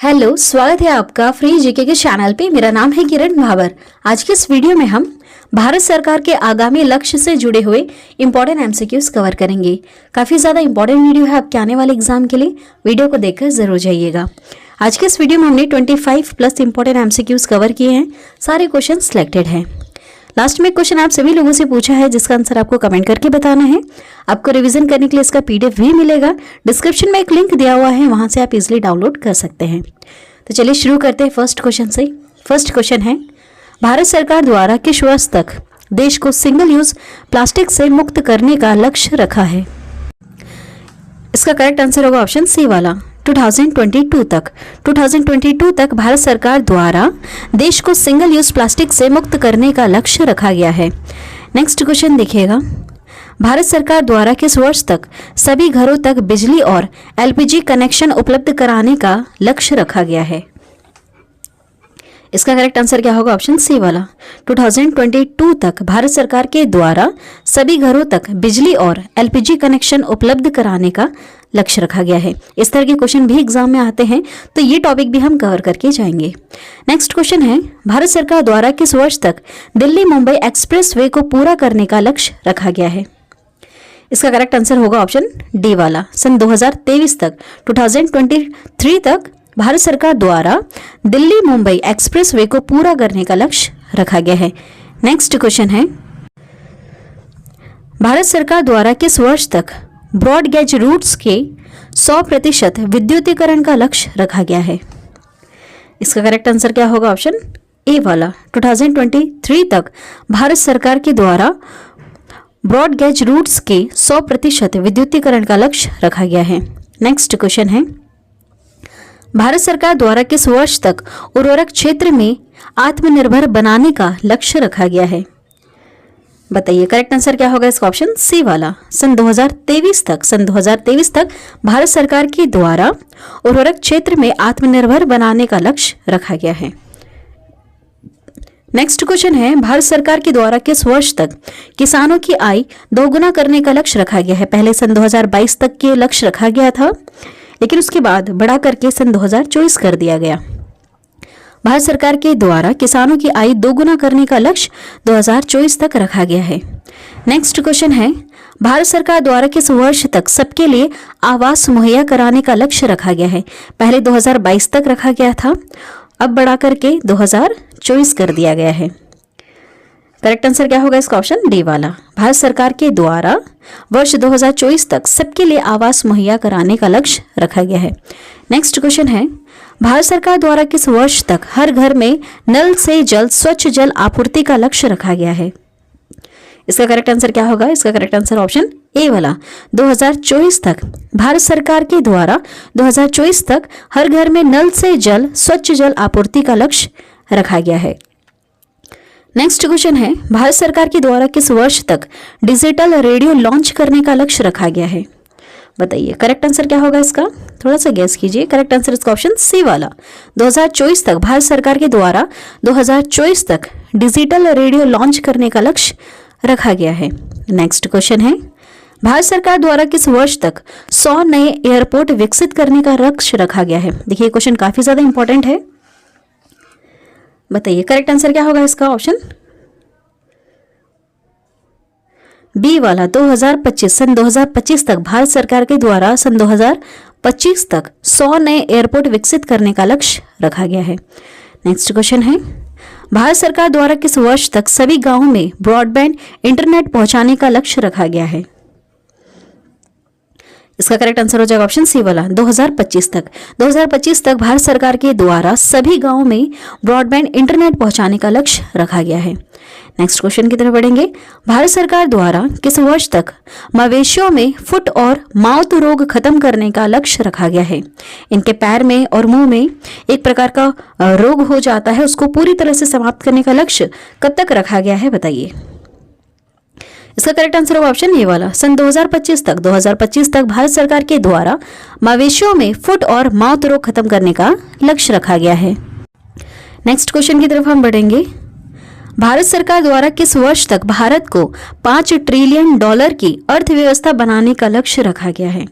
Hello, स्वागत है आपका फ्री जीके के चैनल पे। मेरा नाम है किरण भाबर। आज के इस वीडियो में हम भारत सरकार के आगामी लक्ष्य से जुड़े हुए इंपॉर्टेंट एमसीक्यूज कवर करेंगे। काफ़ी ज़्यादा इंपॉर्टेंट वीडियो है आपके आने वाले एग्जाम के लिए। वीडियो को देखकर ज़रूर जाइएगा। आज के इस वीडियो में हमने 25 प्लस इंपॉर्टेंट एमसीक्यूज कवर किए हैं। सारे क्वेश्चन सिलेक्टेड हैं। लास्ट में एक क्वेश्चन आप सभी लोगों से पूछा है जिसका आंसर आपको कमेंट करके बताना है। आपको रिवीजन करने के लिए इसका पीडीएफ भी मिलेगा। डिस्क्रिप्शन में एक लिंक दिया हुआ है, वहां से आप इजीली डाउनलोड कर सकते हैं। तो चलिए शुरू करते हैं फर्स्ट क्वेश्चन से। फर्स्ट क्वेश्चन है, भारत सरकार द्वारा किस वर्ष तक देश को सिंगल यूज प्लास्टिक से मुक्त करने का लक्ष्य रखा है? इसका करेक्ट आंसर होगा ऑप्शन सी वाला, 2022 तक। 2022 तक भारत सरकार द्वारा देश को सिंगल यूज प्लास्टिक से मुक्त करने का लक्ष्य रखा गया है। नेक्स्ट क्वेश्चन देखिएगा, भारत सरकार द्वारा किस वर्ष तक सभी घरों तक बिजली और एलपीजी कनेक्शन उपलब्ध कराने का लक्ष्य रखा गया है? इसका करेक्ट आंसर क्या होगा? ऑप्शन सी वाला, 2022 तक भारत सरकार के द्वारा सभी घरों तक बिजली और एलपीजी कनेक्शन उपलब्ध कराने का लक्ष्य रखा गया है। इस तरह के क्वेश्चन भी एग्जाम में आते हैं, तो ये टॉपिक भी हम कवर करके जाएंगे। नेक्स्ट क्वेश्चन है, भारत सरकार द्वारा किस वर्ष तक दिल्ली मुंबई एक्सप्रेसवे को पूरा करने का लक्ष्य रखा गया है? इसका करेक्ट आंसर होगा ऑप्शन डी वाला, सन 2023 तक। 2023 तक भारत सरकार द्वारा दिल्ली मुंबई एक्सप्रेसवे को पूरा करने का लक्ष्य रखा गया है। नेक्स्ट क्वेश्चन है, भारत सरकार द्वारा किस वर्ष तक ब्रॉड गेज रूट्स के 100% विद्युतीकरण का लक्ष्य रखा गया है? इसका करेक्ट आंसर क्या होगा? ऑप्शन ए वाला, 2023 तक भारत सरकार के द्वारा ब्रॉड गेज रूट्स के 100% विद्युतीकरण का लक्ष्य रखा गया है। नेक्स्ट क्वेश्चन है, भारत सरकार द्वारा किस वर्ष तक उर्वरक क्षेत्र में आत्मनिर्भर बनाने का लक्ष्य रखा गया है? बताइए, करेक्ट आंसर क्या होगा इसका? ऑप्शन सी वाला, सन 2023 तक। सन 2023 तक भारत सरकार के द्वारा उर्वरक क्षेत्र में आत्मनिर्भर बनाने का लक्ष्य रखा गया है। नेक्स्ट क्वेश्चन है, भारत सरकार के द्वारा किस वर्ष तक किसानों की आय दोगुना करने का लक्ष्य रखा गया है? पहले सन 2022 तक के लक्ष्य रखा गया था, लेकिन उसके बाद बढ़ा करके सन 2024 कर दिया गया। भारत सरकार के द्वारा किसानों की आय दोगुना करने का लक्ष्य 2024 तक रखा गया है। नेक्स्ट क्वेश्चन है, भारत सरकार द्वारा किस वर्ष तक सबके लिए आवास मुहैया कराने का लक्ष्य रखा गया है? पहले 2022 तक रखा गया था, अब बढ़ा करके 2024 कर दिया गया है। करेक्ट आंसर क्या होगा इसका? ऑप्शन डी वाला, भारत सरकार के द्वारा वर्ष 2024 तक सबके लिए आवास मुहैया कराने का लक्ष्य रखा गया है। नेक्स्ट क्वेश्चन है, भारत सरकार द्वारा किस वर्ष तक हर घर में नल से जल स्वच्छ जल आपूर्ति का लक्ष्य रखा गया है? इसका करेक्ट आंसर क्या होगा? इसका करेक्ट आंसर ऑप्शन ए वाला, 2024 तक भारत सरकार के द्वारा 2024 तक हर घर में नल से जल स्वच्छ जल आपूर्ति का लक्ष्य रखा गया है। नेक्स्ट क्वेश्चन है, भारत सरकार के द्वारा किस वर्ष तक डिजिटल रेडियो लॉन्च करने का लक्ष्य रखा गया है? बताइए, करेक्ट आंसर क्या होगा इसका? थोड़ा सा गैस कीजिए। करेक्ट आंसर इसका ऑप्शन सी वाला, 2024 तक भारत सरकार के द्वारा 2024 तक डिजिटल रेडियो लॉन्च करने का लक्ष्य रखा गया है। नेक्स्ट क्वेश्चन है, भारत सरकार द्वारा किस वर्ष तक 100 नए एयरपोर्ट विकसित करने का लक्ष्य रखा गया है? देखिए, क्वेश्चन काफी ज्यादा इंपॉर्टेंट है। बताइए, करेक्ट आंसर क्या होगा इसका? ऑप्शन बी वाला, 2025। सन 2025 तक भारत सरकार के द्वारा सन 2025 तक 100 नए एयरपोर्ट विकसित करने का लक्ष्य रखा गया है। नेक्स्ट क्वेश्चन है, भारत सरकार द्वारा किस वर्ष तक सभी गांवों में ब्रॉडबैंड इंटरनेट पहुंचाने का लक्ष्य रखा गया है? इसका करेक्ट आंसर हो जाएगा ऑप्शन सी वाला, 2025 तक। 2025 तक भारत सरकार के द्वारा सभी गांवों में ब्रॉडबैंड इंटरनेट पहुंचाने का लक्ष्य रखा गया है। नेक्स्ट क्वेश्चन की तरफ बढ़ेंगे, भारत सरकार द्वारा किस वर्ष तक मवेशियों में फुट और माउथ रोग खत्म करने का लक्ष्य रखा गया है? इनके पैर में और मुंह में एक प्रकार का रोग हो जाता है, उसको पूरी तरह से समाप्त करने का लक्ष्य कब तक रखा गया है? बताइए। इसका करेक्ट आंसर होगा ऑप्शन ए वाला, सन 2025 तक। 2025 तक भारत सरकार के द्वारा मवेशियों में फुट और माउथ रोग खत्म करने का लक्ष्य रखा गया है। नेक्स्ट क्वेश्चन की तरफ हम बढ़ेंगे, भारत सरकार द्वारा किस वर्ष तक भारत को $5 ट्रिलियन की अर्थव्यवस्था बनाने का लक्ष्य रखा गया है?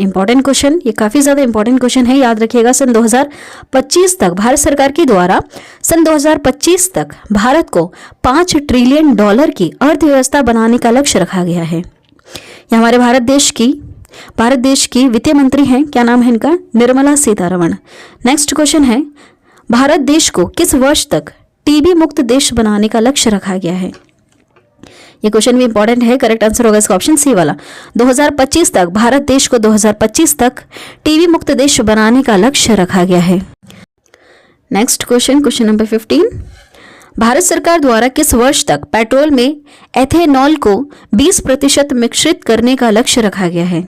इंपॉर्टेंट क्वेश्चन, ये काफी ज्यादा इंपॉर्टेंट क्वेश्चन है, याद रखिएगा। सन 2025 तक भारत सरकार के द्वारा सन 2025 तक भारत को $5 ट्रिलियन की अर्थव्यवस्था बनाने का लक्ष्य रखा गया है। ये हमारे भारत देश की वित्त मंत्री हैं, क्या नाम है इनका? निर्मला सीतारमण। नेक्स्ट क्वेश्चन है, भारत देश को किस वर्ष तक टीबी मुक्त देश बनाने का लक्ष्य रखा गया है? ये क्वेश्चन भी इंपॉर्टेंट है। करेक्ट आंसर होगा इसका ऑप्शन सी वाला, 2025 तक। भारत देश को 2025 तक टीबी मुक्त देश बनाने का लक्ष्य रखा गया है। नेक्स्ट क्वेश्चन नंबर 15, भारत सरकार द्वारा किस वर्ष तक पेट्रोल में एथेनॉल को 20% मिश्रित करने का लक्ष्य रखा गया है?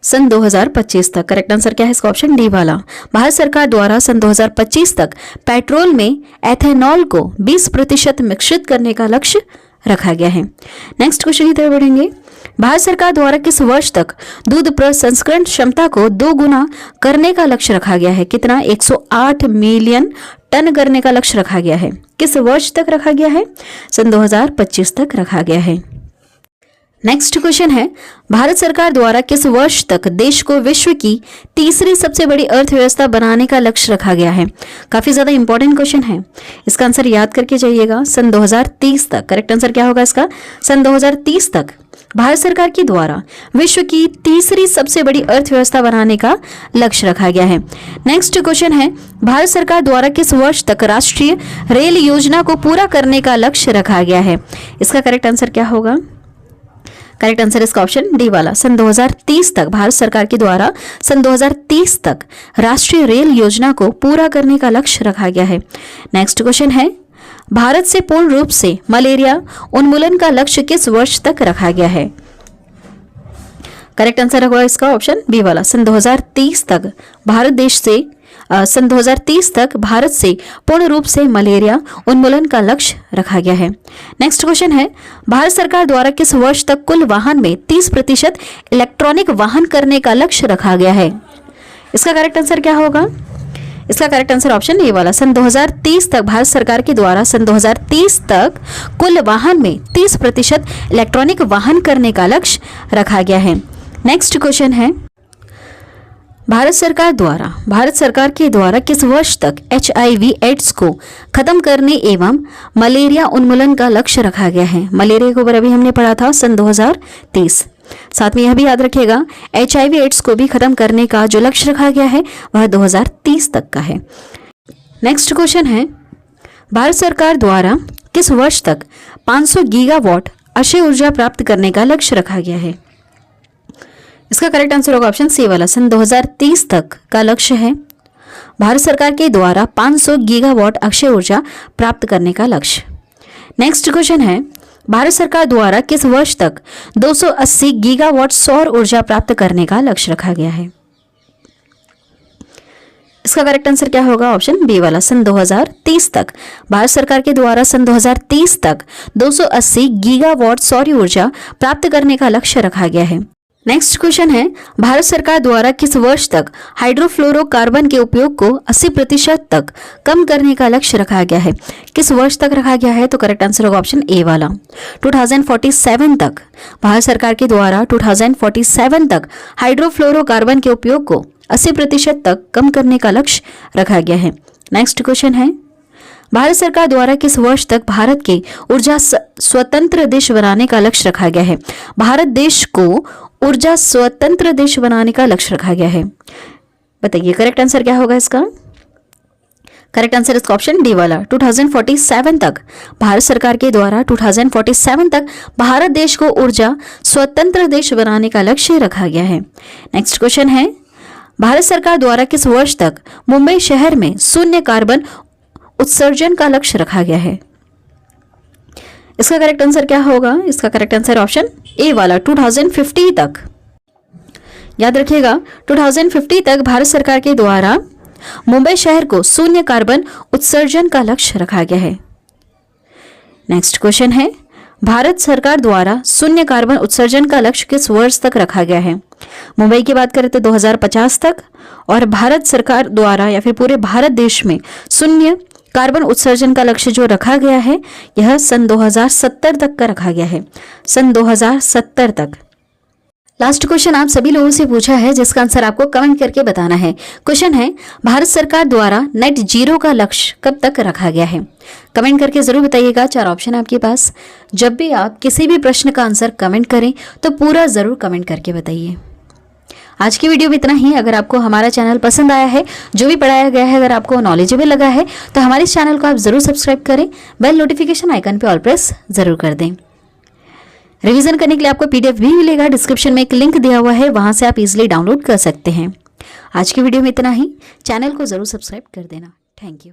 सन 2025 तक। करेक्ट आंसर क्या है इसका? ऑप्शन डी वाला। भारत सरकार द्वारा सन 2025 तक पेट्रोल में एथेनॉल को 20% मिश्रित करने का लक्ष्य रखा गया है। नेक्स्ट क्वेश्चन की तरफ बढ़ेंगे। भारत सरकार द्वारा किस वर्ष तक दूध प्रसंस्करण क्षमता को 2 गुना करने का लक्ष्य रखा गया है? कितना? 108 मिलियन टन करने का लक्ष्य रखा गया है। किस वर्ष तक रखा गया है? सन 2025 तक रखा गया है। नेक्स्ट क्वेश्चन है, भारत सरकार द्वारा किस वर्ष तक देश को विश्व की तीसरी सबसे बड़ी अर्थव्यवस्था बनाने का लक्ष्य रखा गया है? काफी ज्यादा इंपॉर्टेंट क्वेश्चन है, इसका आंसर याद करके जाइएगा। सन 2030 तक। करेक्ट आंसर क्या होगा इसका? सन 2030 तक भारत सरकार के द्वारा विश्व की तीसरी सबसे बड़ी अर्थव्यवस्था बनाने का लक्ष्य रखा गया है। नेक्स्ट क्वेश्चन है, भारत सरकार द्वारा किस वर्ष तक राष्ट्रीय रेल योजना को पूरा करने का लक्ष्य रखा गया है? इसका करेक्ट आंसर क्या होगा? करेक्ट आंसर इसका ऑप्शन डी वाला, सन 2030 तक। भारत सरकार के द्वारा सन 2030 तक राष्ट्रीय रेल योजना को पूरा करने का लक्ष्य रखा गया है। नेक्स्ट क्वेश्चन है, भारत से पूर्ण रूप से मलेरिया उन्मूलन का लक्ष्य किस वर्ष तक रखा गया है? करेक्ट आंसर होगा इसका ऑप्शन बी वाला, सन 2030 तक सन 2030 तक भारत से पूर्ण रूप से मलेरिया उन्मूलन का लक्ष्य रखा गया है। नेक्स्ट क्वेश्चन है, भारत सरकार द्वारा किस वर्ष तक कुल वाहन में 30% इलेक्ट्रॉनिक वाहन करने का लक्ष्य रखा गया है? इसका करेक्ट आंसर क्या होगा? इसका करेक्ट आंसर ऑप्शन ए वाला, सन 2030 तक भारत सरकार के द्वारा सन 2030 तक कुल वाहन में 30% इलेक्ट्रॉनिक वाहन करने का लक्ष्य रखा गया है। नेक्स्ट क्वेश्चन है, भारत सरकार के द्वारा किस वर्ष तक HIV एड्स को खत्म करने एवं मलेरिया उन्मूलन का लक्ष्य रखा गया है? मलेरिया के ऊपर अभी हमने पढ़ा था सन 2030। साथ में यह भी याद रखिएगा, HIV एड्स को भी खत्म करने का जो लक्ष्य रखा गया है वह 2030 तक का है। नेक्स्ट क्वेश्चन है, भारत सरकार द्वारा किस वर्ष तक 500 गीगावाट अक्षय ऊर्जा प्राप्त करने का लक्ष्य रखा गया है? इसका करेक्ट आंसर होगा ऑप्शन सी वाला, सन 2030 तक का लक्ष्य है भारत सरकार के द्वारा 500 गीगावाट अक्षय ऊर्जा प्राप्त करने का लक्ष्य। नेक्स्ट क्वेश्चन है, भारत सरकार द्वारा किस वर्ष तक 280 गीगावाट सौर ऊर्जा प्राप्त करने का लक्ष्य रखा गया है? इसका करेक्ट आंसर क्या होगा? ऑप्शन बी वाला, सन 2030 तक भारत सरकार के द्वारा सन 2030 तक 280 गीगावाट सौर ऊर्जा प्राप्त करने का लक्ष्य रखा गया है। नेक्स्ट क्वेश्चन है, भारत सरकार द्वारा किस वर्ष तक हाइड्रोफ्लोरोकार्बन के उपयोग को 80% तक कम करने का लक्ष्य रखा गया है? किस वर्ष तक रखा गया है? तो करेक्ट आंसर होगा ऑप्शन ए वाला, 2047 तक। भारत सरकार के द्वारा 2047 तक हाइड्रोफ्लोरोकार्बन के उपयोग को 80% तक कम करने का लक्ष्य रखा गया है। नेक्स्ट क्वेश्चन है, भारत सरकार द्वारा किस वर्ष तक भारत के ऊर्जा स्वतंत्र देश बनाने का लक्ष्य रखा गया है? भारत देश को ऊर्जा स्वतंत्र देश बनाने का लक्ष्य रखा गया है, बताइए करेक्ट आंसर क्या होगा इसका? करेक्ट आंसर इसका ऑप्शन डी वाला, 2047 तक भारत सरकार के द्वारा 2047 तक भारत देश को ऊर्जा स्वतंत्र देश बनाने का लक्ष्य रखा गया है। नेक्स्ट क्वेश्चन है, भारत सरकार द्वारा किस वर्ष तक मुंबई शहर में शून्य कार्बन उत्सर्जन का लक्ष्य रखा गया है? इसका करेक्ट आंसर क्या होगा? इसका करेक्ट आंसर ऑप्शन ए वाला, 2050 तक। याद रखिएगा, 2050 तक भारत सरकार के द्वारा मुंबई शहर को शून्य कार्बन उत्सर्जन का लक्ष्य रखा गया है। नेक्स्ट क्वेश्चन है, भारत सरकार द्वारा शून्य कार्बन उत्सर्जन का लक्ष्य किस वर्ष तक रखा गया है? मुंबई की बात करें तो 2050 तक, और भारत सरकार द्वारा या फिर पूरे भारत देश में शून्य कार्बन उत्सर्जन का लक्ष्य जो रखा गया है यह सन 2070 तक का रखा गया है, सन 2070 तक। लास्ट क्वेश्चन आप सभी लोगों से पूछा है, जिसका आंसर आपको कमेंट करके बताना है। क्वेश्चन है, भारत सरकार द्वारा नेट जीरो का लक्ष्य कब तक रखा गया है? कमेंट करके जरूर बताइएगा। 4 ऑप्शन आपके पास। जब भी आप किसी भी प्रश्न का आंसर कमेंट करें तो पूरा जरूर कमेंट करके बताइए। आज की वीडियो में इतना ही। अगर आपको हमारा चैनल पसंद आया है, जो भी पढ़ाया गया है अगर आपको नॉलेजेबल लगा है, तो हमारे इस चैनल को आप जरूर सब्सक्राइब करें, बेल नोटिफिकेशन आइकन पे ऑल प्रेस जरूर कर दें। रिवीजन करने के लिए आपको पीडीएफ भी मिलेगा, डिस्क्रिप्शन में एक लिंक दिया हुआ है, वहां से आप इजीली डाउनलोड कर सकते हैं। आज की वीडियो में इतना ही। चैनल को जरूर सब्सक्राइब कर देना। Thank you.